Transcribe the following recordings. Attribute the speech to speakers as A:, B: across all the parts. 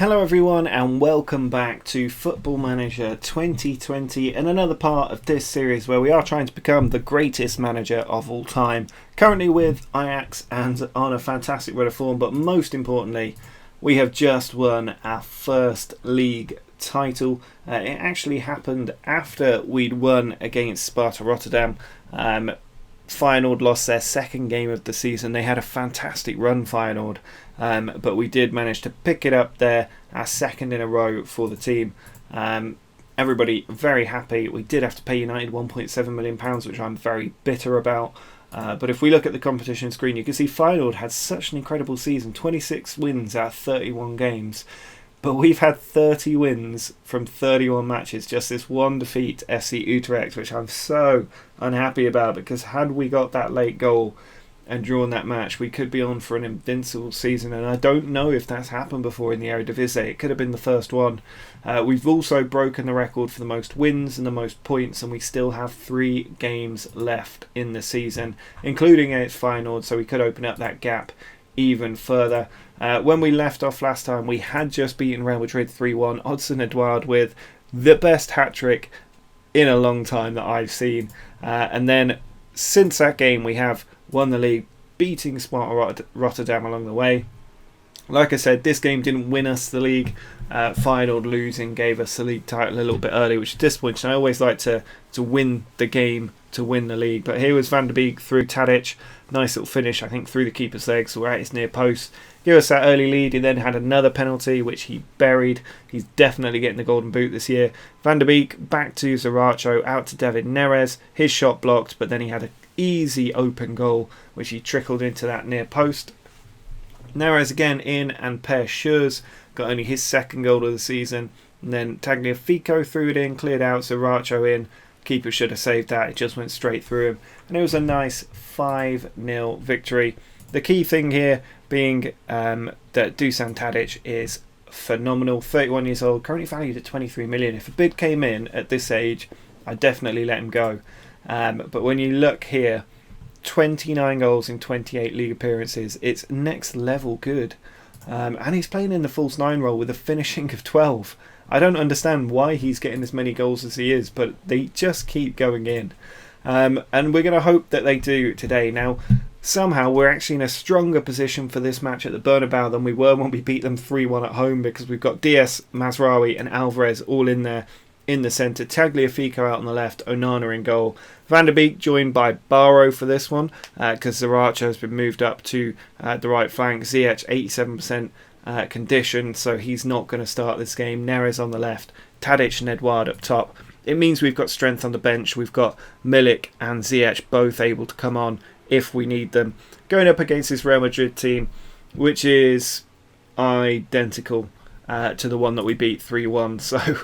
A: Hello everyone and welcome back to Football Manager 2020 and another part of this series where we are trying to become the greatest manager of all time. Currently with Ajax and on a fantastic run of form, but most importantly we have just won our first league title. It actually happened after we'd won against Sparta Rotterdam. Feyenoord lost their second game of the season. They had a fantastic run, Feyenoord, but we did manage to pick it up there, our second in a row for the team. Everybody very happy. We did have to pay United £1.7 million, which I'm very bitter about. But if we look at the competition screen, you can see Feyenoord had such an incredible season, 26 wins out of 31 games. But we've had 30 wins from 31 matches, just this one defeat, FC Utrecht, which I'm so unhappy about, because had we got that late goal and drawn that match, we could be on for an invincible season, and I don't know if that's happened before in the Eredivisie. It could have been the first one. We've also broken the record for the most wins and the most points, and we still have 3 games left in the season, including against Feyenoord, so we could open up that gap even further. When we left off last time, we had just beaten Real Madrid 3-1. Odsonne Edouard with the best hat-trick in a long time that I've seen. And then since that game, we have won the league, beating Sparta Rotterdam along the way. Like I said, this game didn't win us the league. Feyenoord losing gave us the league title a little bit early, which is disappointing. I always like to win the game to win the league. But here was Van der Beek through Tadic. Nice little finish, I think, through the keeper's legs. We're at his near post. Give us that early lead. He then had another penalty, which he buried. He's definitely getting the golden boot this year. Van der Beek back to Zaracho, out to David Neres. His shot blocked, but then he had an easy open goal, which he trickled into that near post. Neres again in, and Per Schurz got only his second goal of the season. And then Tagliafico threw it in, cleared out, Zaracho in. Keeper should have saved that. It just went straight through him. And it was a nice 5-0 victory. The key thing here being that Dusan Tadic is phenomenal. 31 years old, currently valued at 23 million. If a bid came in at this age, I'd definitely let him go. But when you look here, 29 goals in 28 league appearances. It's next level good. And he's playing in the false 9 role with a finishing of 12. I don't understand why he's getting as many goals as he is, but they just keep going in. And we're going to hope that they do today. Now, somehow we're actually in a stronger position for this match at the Bernabeu than we were when we beat them 3-1 at home, because we've got Diaz, Mazraoui and Alvarez all in there in the centre. Tagliafico out on the left, Onana in goal. Van der Beek joined by Barrow for this one, because Zaracho has been moved up to the right flank. Ziyech 87% condition, so he's not going to start this game. Neres on the left, Tadic and Edouard up top. It means we've got strength on the bench. We've got Milik and Ziyech both able to come on if we need them. Going up against this Real Madrid team, which is identical to the one that we beat 3-1. So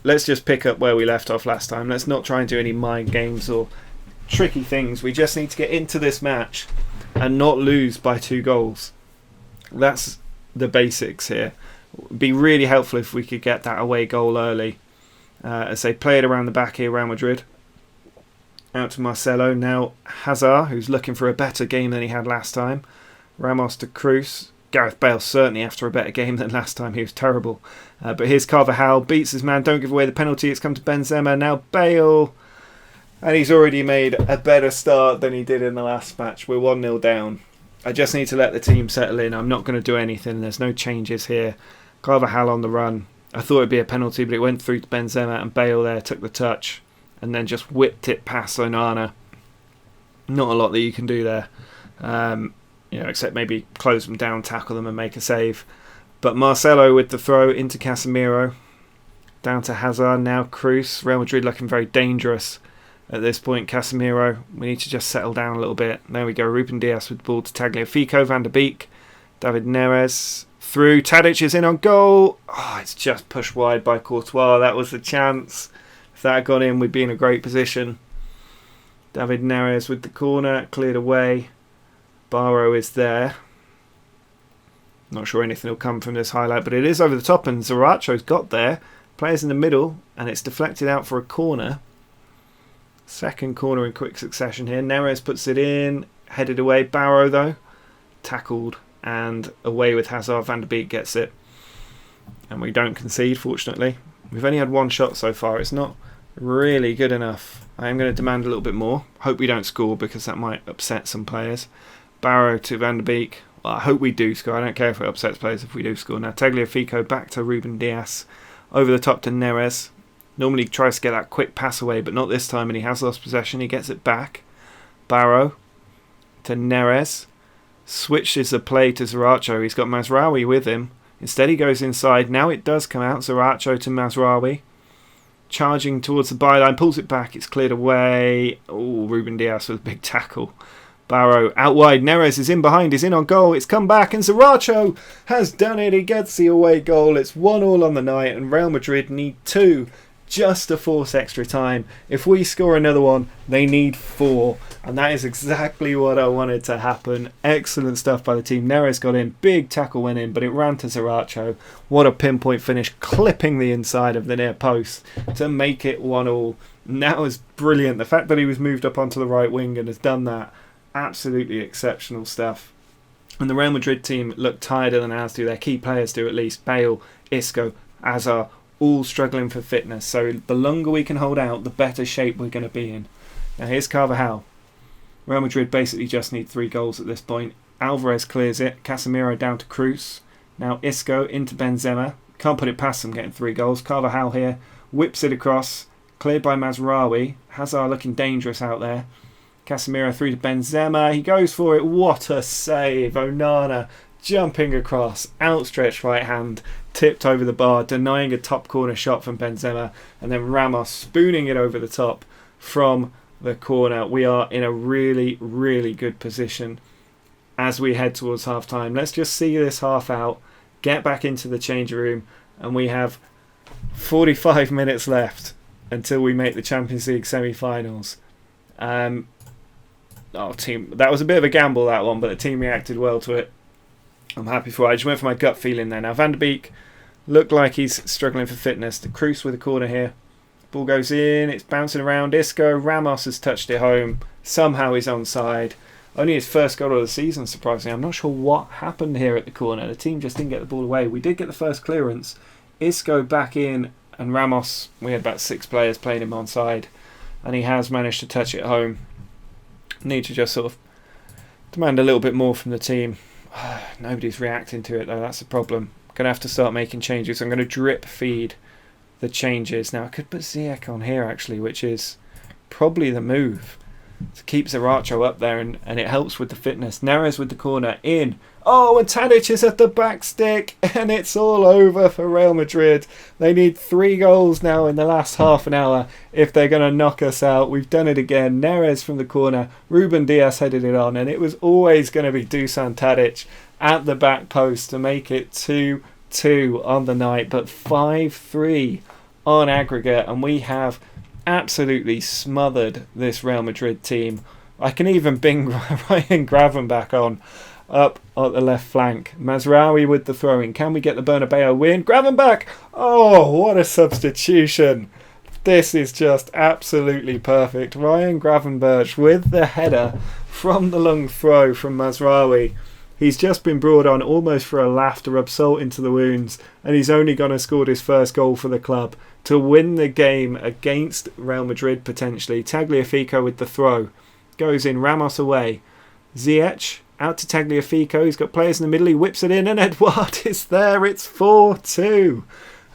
A: let's just pick up where we left off last time. Let's not try and do any mind games or tricky things. We just need to get into this match and not lose by 2 goals. That's the basics here. It'd be really helpful if we could get that away goal early. As they play it around the back here, Real Madrid. Out to Marcelo. Now Hazard, who's looking for a better game than he had last time. Ramos to Cruz. Gareth Bale certainly after a better game than last time. He was terrible. But here's Carvajal. Beats his man. Don't give away the penalty. It's come to Benzema. Now Bale. And he's already made a better start than he did in the last match. We're 1-0 down. I just need to let the team settle in. I'm not going to do anything. There's no changes here. Carvajal on the run. I thought it'd be a penalty, but it went through to Benzema, and Bale there took the touch and then just whipped it past Onana. Not a lot that you can do there, except maybe close them down, tackle them and make a save. But Marcelo with the throw into Casemiro. Down to Hazard, now Cruz. Real Madrid looking very dangerous at this point. Casemiro, we need to just settle down a little bit. There we go, Ruben Diaz with the ball to Tagliafico. Van der Beek, David Neres through. Tadic is in on goal. Oh, it's just pushed wide by Courtois. That was the chance. If that had gone in, we'd be in a great position. David Neres with the corner, cleared away. Barrow is there. Not sure anything will come from this highlight, but it is over the top, and Zaracho's got there. Players in the middle, and it's deflected out for a corner. Second corner in quick succession here. Neres puts it in, headed away. Barrow, though, tackled and away with Hazard. Van der Beek gets it. and we don't concede, fortunately. We've only had one shot so far. It's not really good enough. I am going to demand a little bit more. Hope we don't score because that might upset some players. Barrow to Van der Beek. Well, I hope we do score. I don't care if it upsets players if we do score. Now Tagliafico back to Ruben Dias. Over the top to Neres. Normally tries to get that quick pass away, but not this time, and he has lost possession. He gets it back. Barrow to Neres. Switches the play to Zaracho. He's got Mazraoui with him. Instead he goes inside. Now it does come out. Zaracho to Mazraoui. Charging towards the byline. Pulls it back. It's cleared away. Oh, Ruben Dias with a big tackle. Barrow out wide. Neres is in behind. He's in on goal. It's come back and Zaracho has done it. He gets the away goal. It's 1-1 on the night and Real Madrid need 2 just to force extra time. If we score another one, they need 4. And that is exactly what I wanted to happen. Excellent stuff by the team. Neres got in. Big tackle went in, but it ran to Zaracho. What a pinpoint finish, clipping the inside of the near post to make it 1-1. And that was brilliant. The fact that he was moved up onto the right wing and has done that, absolutely exceptional stuff. And the Real Madrid team look tireder than ours do. Their key players do, at least. Bale, Isco, Hazard, all struggling for fitness. So the longer we can hold out, the better shape we're going to be in. Now here's Carvajal. Real Madrid basically just need 3 goals at this point. Alvarez clears it. Casemiro down to Cruz. Now Isco into Benzema. Can't put it past them getting 3 goals. Carvajal here. Whips it across. Cleared by Mazraoui. Hazard looking dangerous out there. Casemiro through to Benzema. He goes for it. What a save. Onana jumping across. Outstretched right hand. Tipped over the bar. Denying a top corner shot from Benzema. And then Ramos spooning it over the top from the corner. We are in a really, really good position as we head towards half time. Let's just see this half out. Get back into the change room. And we have 45 minutes left until we make the Champions League semi-finals. Team, that was a bit of a gamble, that one, but the team reacted well to it. I'm happy for it. I just went for my gut feeling there. Now Van der Beek looked like he's struggling for fitness. The Cruz with a corner here. Ball goes in. It's bouncing around. Isco. Ramos has touched it home. Somehow he's onside. Only his first goal of the season, surprisingly. I'm not sure what happened here at the corner. The team just didn't get the ball away. We did get the first clearance. Isco back in, and Ramos, we had about 6 players playing him onside, and he has managed to touch it home. Need to just sort of demand a little bit more from the team. Nobody's reacting to it though, that's the problem. Going to have to start making changes. I'm going to drip feed the changes. Now I could put Ziyech on here actually, which is probably the move to keep Zaracho up there, and it helps with the fitness. Neres with the corner in. Oh, and Tadic is at the back stick, and it's all over for Real Madrid. They need 3 goals now in the last half an hour if they're going to knock us out. We've done it again. Neres from the corner. Ruben Dias headed it on, and it was always going to be Dusan Tadic at the back post to make it 2-2 on the night, but 5-3 on aggregate, and we have absolutely smothered this Real Madrid team. I can even bring Ryan Gravenberch on up at the left flank. Mazraoui with the throw-in. Can we get the Bernabeu win? Gravenberch! Oh, what a substitution. This is just absolutely perfect. Ryan Gravenberch with the header from the long throw from Mazraoui. He's just been brought on almost for a laugh to rub salt into the wounds, and he's only going to score his first goal for the club to win the game against Real Madrid potentially. Tagliafico with the throw. Goes in, Ramos away. Ziyech out to Tagliafico. He's got players in the middle. He whips it in, and Edouard is there. It's 4-2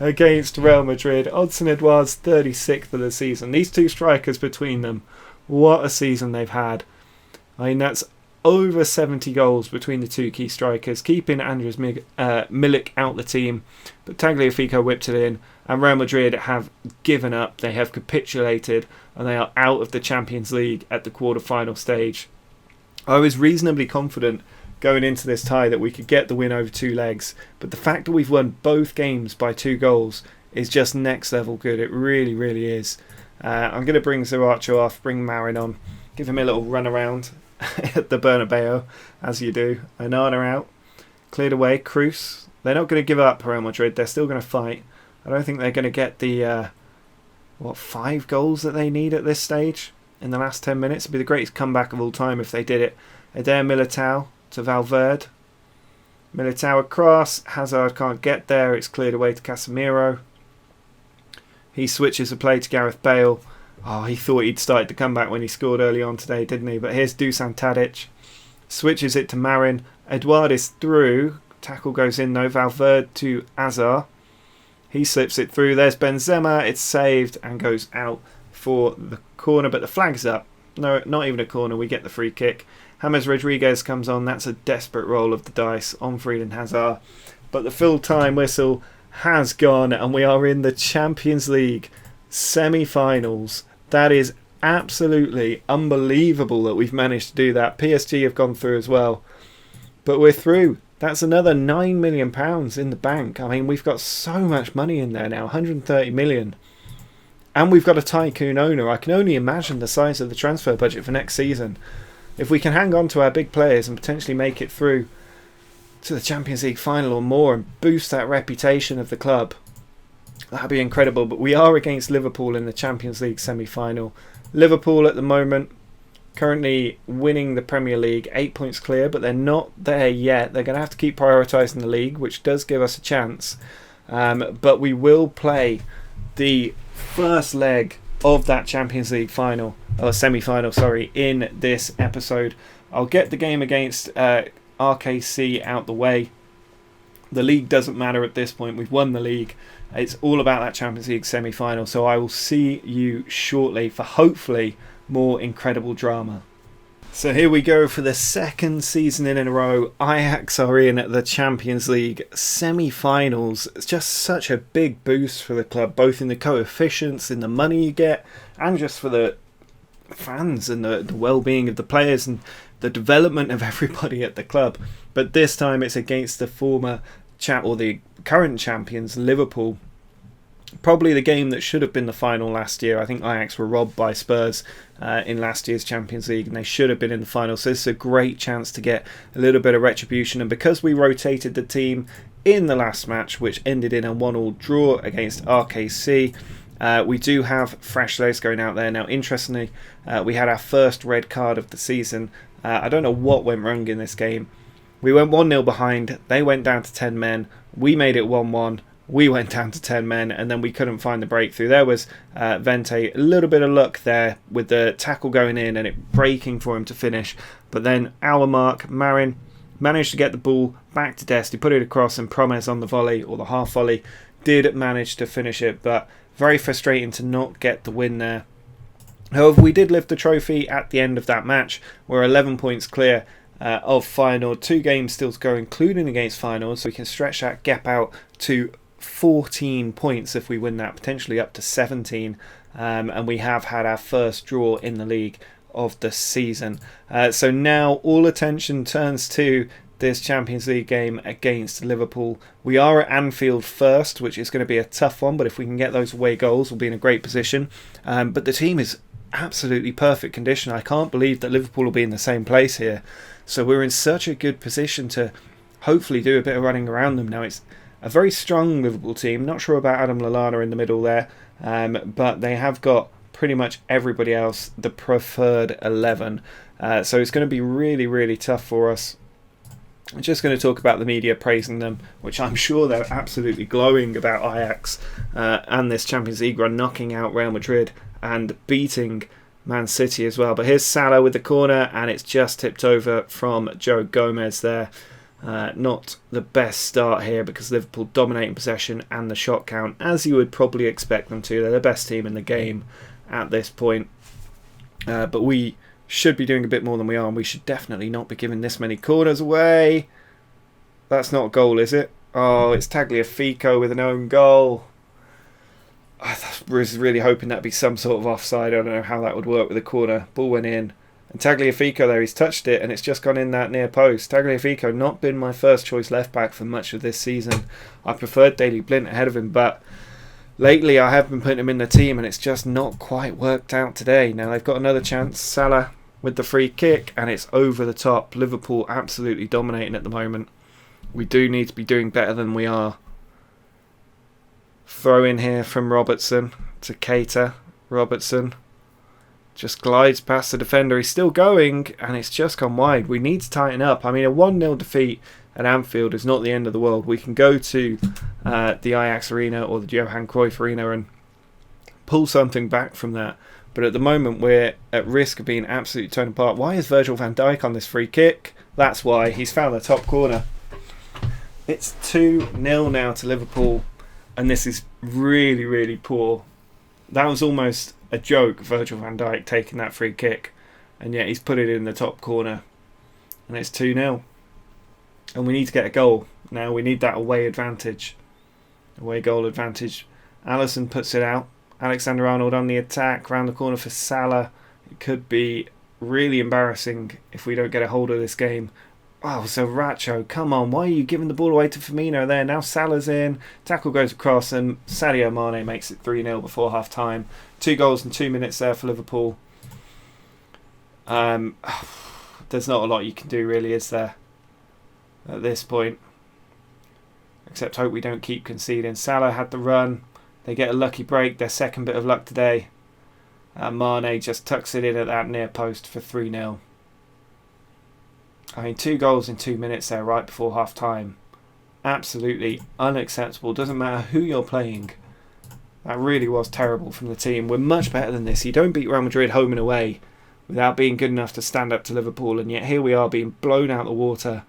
A: against Real Madrid. Odson Edouard's 36th of the season. These 2 strikers between them, what a season they've had. I mean, that's over 70 goals between the 2 key strikers, keeping Andres Milik out the team. But Tagliafico whipped it in, and Real Madrid have given up. They have capitulated, and they are out of the Champions League at the quarter-final stage. I was reasonably confident going into this tie that we could get the win over 2 legs, but the fact that we've won both games by 2 goals is just next level good. It really, really is. I'm going to bring Zaracho off, bring Marin on, give him a little run around at the Bernabeu, as you do. Onana out, cleared away. Cruz. They're not going to give up, Real Madrid. They're still going to fight. I don't think they're going to get the 5 goals that they need at this stage in the last 10 minutes. It'd be the greatest comeback of all time if they did it. Eder Militao to Valverde. Militao across. Hazard can't get there. It's cleared away to Casemiro. He switches the play to Gareth Bale. Oh, he thought he'd started to come back when he scored early on today, didn't he? But here's Dusan Tadic. Switches it to Marin. Edouard is through. Tackle goes in though. Valverde to Azar. He slips it through. There's Benzema. It's saved and goes out for the corner. But the flag's up. No, not even a corner. We get the free kick. James Rodriguez comes on. That's a desperate roll of the dice on Eden Hazard. But the full-time whistle has gone and we are in the Champions League semi-finals. That is absolutely unbelievable that we've managed to do that. PSG have gone through as well. But we're through. That's another £9 million in the bank. I mean, we've got so much money in there now, 130 million. And we've got a tycoon owner. I can only imagine the size of the transfer budget for next season. If we can hang on to our big players and potentially make it through to the Champions League final or more and boost that reputation of the club, that'd be incredible. But we are against Liverpool in the Champions League semi-final. Liverpool at the moment currently winning the Premier League, 8 points clear, but they're not there yet. They're going to have to keep prioritising the league, which does give us a chance. But we will play the first leg of that Champions League final, or semi-final, sorry, in this episode. I'll get the game against RKC out the way. The league doesn't matter at this point. We've won the league. It's all about that Champions League semi-final. So I will see you shortly for hopefully more incredible drama. So here we go for the second season in a row. Ajax are in the Champions League semi-finals. It's just such a big boost for the club, both in the coefficients, in the money you get, and just for the fans and the well-being of the players and the development of everybody at the club. But this time it's against the former or the current champions, Liverpool. Probably the game that should have been the final last year. I think Ajax were robbed by Spurs in last year's Champions League and they should have been in the final. So this is a great chance to get a little bit of retribution. And because we rotated the team in the last match, which ended in a 1-1 draw against RKC, we do have fresh legs going out there. Now, interestingly, we had our first red card of the season. I don't know what went wrong in this game. We went 1-0 behind. They went down to 10 men. We made it 1-1. We went down to 10 men and then we couldn't find the breakthrough. There was Vente, a little bit of luck there with the tackle going in and it breaking for him to finish. But then our mark, Marin, managed to get the ball back to Dest. He put it across and Promes on the volley or the half volley did manage to finish it. But very frustrating to not get the win there. However, we did lift the trophy at the end of that match. We're 11 points clear of final. 2 games still to go, including against finals. So we can stretch that gap out to 14 points if we win that, potentially up to 17. And we have had our first draw in the league of the season. So now all attention turns to this Champions League game against Liverpool. We are at Anfield first, which is going to be a tough one, but if we can get those away goals, we'll be in a great position. But the team is absolutely perfect condition. I can't believe that Liverpool will be in the same place here. So we're in such a good position to hopefully do a bit of running around them. Now it's a very strong Liverpool team. Not sure about Adam Lallana in the middle there, but they have got pretty much everybody else, the preferred 11. So it's going to be really, really tough for us. I'm just going to talk about the media praising them, which I'm sure they're absolutely glowing about Ajax and this Champions League run, knocking out Real Madrid and beating Man City as well. But here's Salah with the corner and it's just tipped over from Joe Gomez there. Not the best start here because Liverpool dominating possession and the shot count, as you would probably expect them to. They're the best team in the game at this point. But we should be doing a bit more than we are, and we should definitely not be giving this many corners away. That's not a goal, is it? Oh, it's Tagliafico with an own goal. I was really hoping that'd be some sort of offside. I don't know how that would work with a corner. Ball went in. And Tagliafico there, he's touched it and it's just gone in that near post. Tagliafico not been my first choice left back for much of this season. I preferred Daley Blind ahead of him, but lately I have been putting him in the team and it's just not quite worked out today. Now they've got another chance. Salah with the free kick and it's over the top. Liverpool absolutely dominating at the moment. We do need to be doing better than we are. Throw in here from Robertson to Keita. Robertson just glides past the defender. He's still going and it's just gone wide. We need to tighten up. I mean, a 1-0 defeat at Anfield is not the end of the world. We can go to the Ajax Arena or the Johan Cruyff Arena and pull something back from that. But at the moment, we're at risk of being absolutely torn apart. Why is Virgil van Dijk on this free kick? That's why. He's found the top corner. It's 2-0 now to Liverpool, and this is really, really poor. That was almost a joke, Virgil van Dijk taking that free kick, and yet he's put it in the top corner, and it's 2-0. And we need to get a goal. Now we need that away advantage. Away goal advantage. Alisson puts it out. Alexander-Arnold on the attack, round the corner for Salah. It could be really embarrassing if we don't get a hold of this game. Wow, Zaracho, come on, why are you giving the ball away to Firmino there? Now Salah's in, tackle goes across, and Sadio Mane makes it 3-0 before half time. 2 goals in 2 minutes there for Liverpool. There's not a lot you can do really, is there, at this point? Except hope we don't keep conceding. Salah had the run. They get a lucky break, their second bit of luck today. Mane just tucks it in at that near post for 3-0. I mean, 2 goals in 2 minutes there right before half time. Absolutely unacceptable. Doesn't matter who you're playing. That really was terrible from the team. We're much better than this. You don't beat Real Madrid home and away without being good enough to stand up to Liverpool, and yet here we are being blown out the water.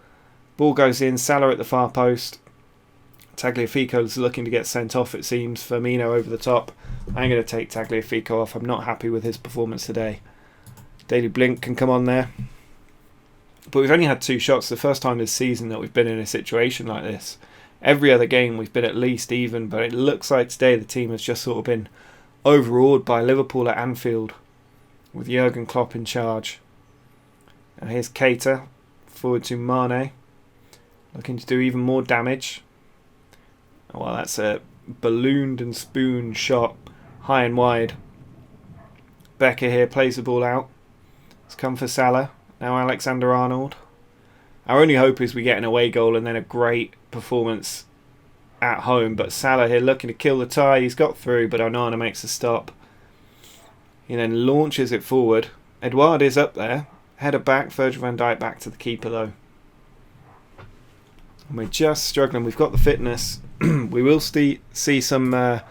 A: Ball goes in, Salah at the far post. Tagliafico's looking to get sent off, it seems. Firmino over the top. I'm going to take Tagliafico off. I'm not happy with his performance today. Daily Blink can come on there. But we've only had 2 shots. The first time this season that we've been in a situation like this. Every other game we've been at least even, but it looks like today the team has just sort of been overawed by Liverpool at Anfield with Jurgen Klopp in charge. And here's Keita forward to Mane, looking to do even more damage. Well, that's a ballooned and spooned shot high and wide. Becker here plays the ball out. It's come for Salah. Now Alexander-Arnold. Our only hope is we get an away goal and then a great performance at home. But Salah here looking to kill the tie. He's got through, but Onana makes a stop. He then launches it forward. Edouard is up there. Header back. Virgil van Dijk back to the keeper though. And we're just struggling. We've got the fitness. We will see some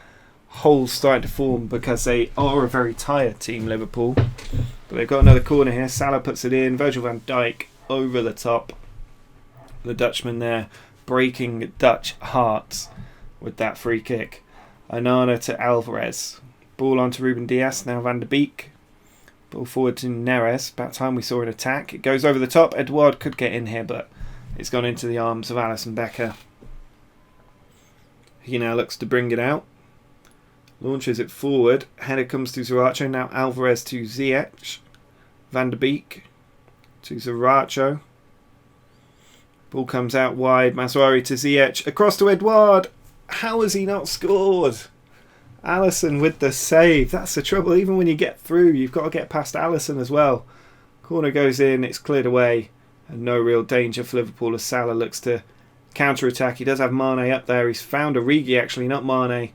A: holes starting to form because they are a very tired team, Liverpool. But they've got another corner here. Salah puts it in. Virgil van Dijk over the top. The Dutchman there breaking Dutch hearts with that free kick. Onana to Alvarez. Ball on to Ruben Dias. Now Van de Beek. Ball forward to Neres. About time we saw an attack. It goes over the top. Edouard could get in here, but it's gone into the arms of Alisson Becker. He now looks to bring it out. Launches it forward. Header comes to Zaracho. Now Alvarez to Ziyech. Van de Beek to Zaracho. Ball comes out wide. Mazraoui to Ziyech. Across to Edouard. How has he not scored? Alisson with the save. That's the trouble. Even when you get through, you've got to get past Alisson as well. Corner goes in. It's cleared away. And no real danger for Liverpool as Salah looks to counter-attack. He does have Mane up there. He's found Origi, actually, not Mane.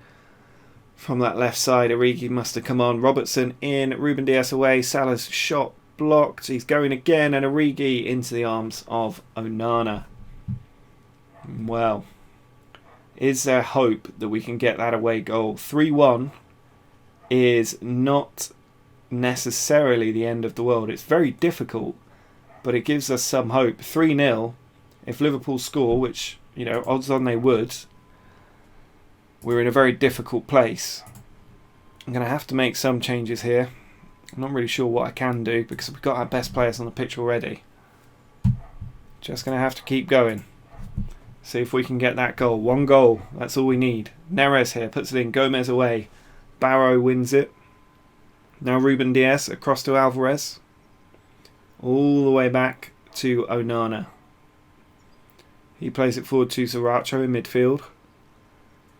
A: From that left side, Origi must have come on. Robertson in, Ruben Dias away. Salah's shot blocked. He's going again, and Origi into the arms of Onana. Well, is there hope that we can get that away goal? 3-1 is not necessarily the end of the world. It's very difficult, but it gives us some hope. 3-0, if Liverpool score, which, you know, odds on they would, we're in a very difficult place. I'm going to have to make some changes here. I'm not really sure what I can do because we've got our best players on the pitch already. Just going to have to keep going. See if we can get that goal. 1 goal, that's all we need. Neres here puts it in. Gomez away. Barrow wins it. Now Ruben Dias across to Alvarez. All the way back to Onana. He plays it forward to Zaracho in midfield.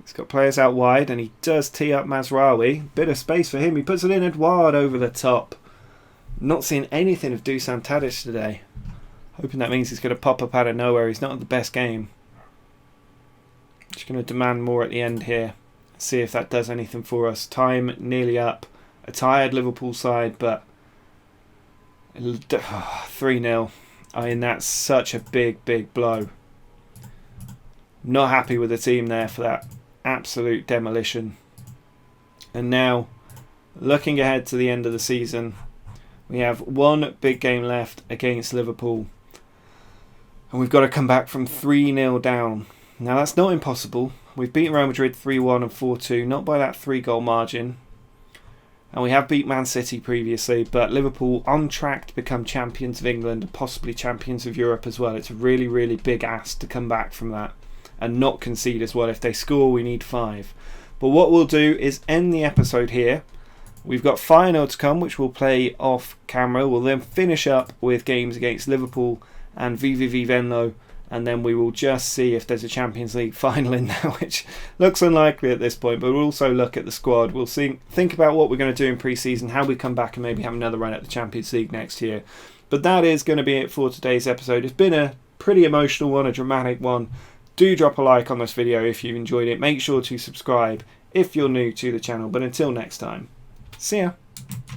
A: He's got players out wide and he does tee up Mazraoui. Bit of space for him. He puts it in. Edouard over the top. Not seeing anything of Dusan Tadic today. Hoping that means he's going to pop up out of nowhere. He's not at the best game. Just going to demand more at the end here. See if that does anything for us. Time nearly up. A tired Liverpool side, but 3-0. I mean, that's such a big blow. Not happy with the team there for that absolute demolition. And now, looking ahead to the end of the season, we have one big game left against Liverpool. And we've got to come back from 3-0 down. Now that's not impossible. We've beaten Real Madrid 3-1 and 4-2, not by that 3-goal margin. And we have beat Man City previously, but Liverpool on track to become champions of England and possibly champions of Europe as well. It's a really, really big ask to come back from that and not concede as well. If they score, we need 5. But what we'll do is end the episode here. We've got final to come, which we'll play off camera. We'll then finish up with games against Liverpool and VVV Venlo, and then we will just see if there's a Champions League final in there, which looks unlikely at this point, but we'll also look at the squad. We'll think about what we're going to do in pre-season, how we come back and maybe have another run at the Champions League next year. But that is going to be it for today's episode. It's been a pretty emotional one, a dramatic one. Do drop a like on this video if you've enjoyed it. Make sure to subscribe if you're new to the channel. But until next time, see ya.